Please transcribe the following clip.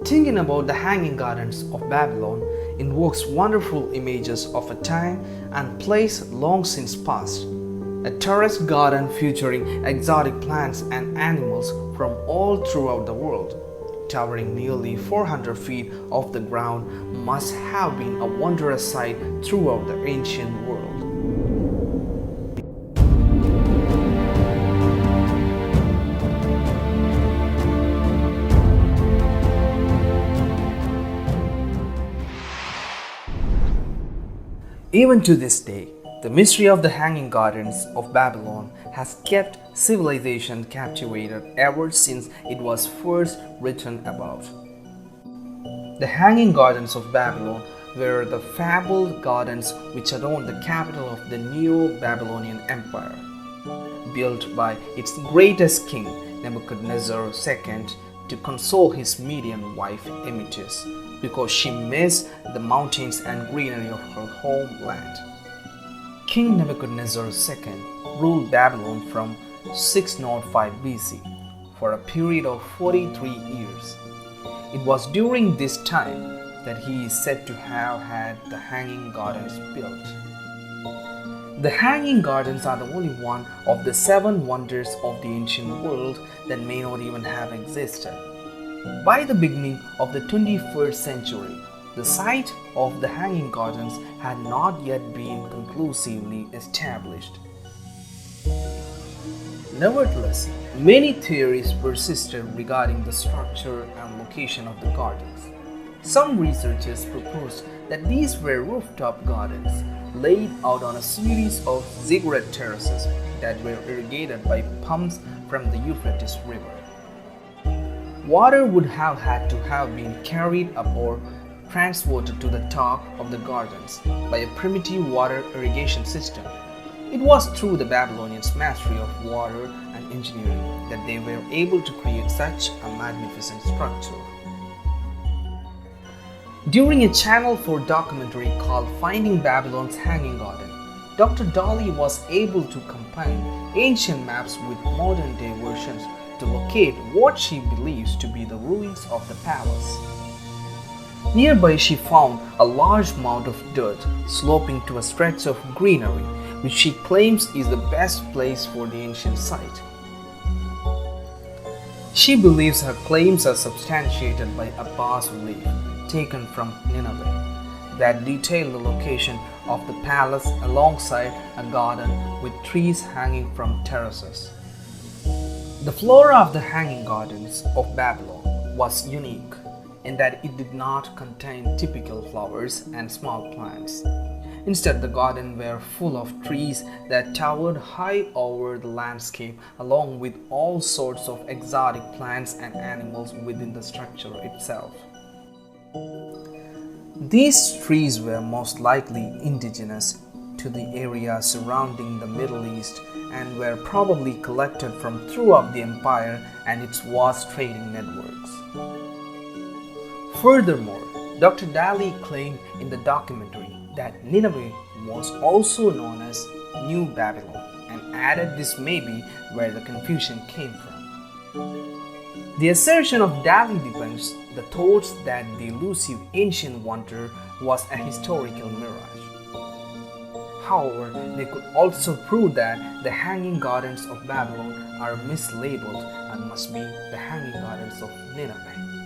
Thinking about the Hanging Gardens of Babylon invokes wonderful images of a time and place long since past. A terraced garden featuring exotic plants and animals from all throughout the world, towering nearly 400 feet off the ground, must have been a wondrous sight throughout the ancient world. Even to this day, the mystery of the Hanging Gardens of Babylon has kept civilization captivated ever since it was first written about. The Hanging Gardens of Babylon were the fabled gardens which adorned the capital of the Neo-Babylonian Empire, built by its greatest king, Nebuchadnezzar II, to console his Median wife Agnese, because she missed the mountains and greenery of her homeland. King Nebuchadnezzar II ruled Babylon from 605 BC for a period of 43 years. It was during this time that he is said to have had the Hanging Gardens built. The Hanging Gardens are the only one of the 7 wonders of the ancient world that may not even have existed. By the beginning of the 21st century, the site of the Hanging Gardens had not yet been conclusively established. Nevertheless, many theories persisted regarding the structure and location of the gardens. Some researchers proposed that these were rooftop gardens laid out on a series of ziggurat terraces that were irrigated by pumps from the Euphrates River. Water would have had to have been carried up or transported to the top of the gardens by a primitive water irrigation system. It was through the Babylonians' mastery of water and engineering that they were able to create such a magnificent structure. During a Channel 4 documentary called Finding Babylon's Hanging Garden, Dr. Dolly was able to combine ancient maps with modern-day versions to locate what she believes to be the ruins of the palace. Nearby, she found a large mound of dirt sloping to a stretch of greenery, which she claims is the best place for the ancient site. She believes her claims are substantiated by a bas-relief taken from Nineveh that detail the location of the palace alongside a garden with trees hanging from terraces. The flora of the Hanging Gardens of Babylon was unique in that it did not contain typical flowers and small plants. Instead, the gardens were full of trees that towered high over the landscape, along with all sorts of exotic plants and animals within the structure itself. These trees were most likely indigenous to the area surrounding the Middle East and were probably collected from throughout the empire and its vast trading networks. Furthermore, Dr. Daly claimed in the documentary that Nineveh was also known as New Babylon and added this may be where the confusion came from. The assertion of Daly depends the thoughts that the elusive ancient wonder was a historical mirage. However, they could also prove that the Hanging Gardens of Babylon are mislabeled and must be the Hanging Gardens of Nineveh.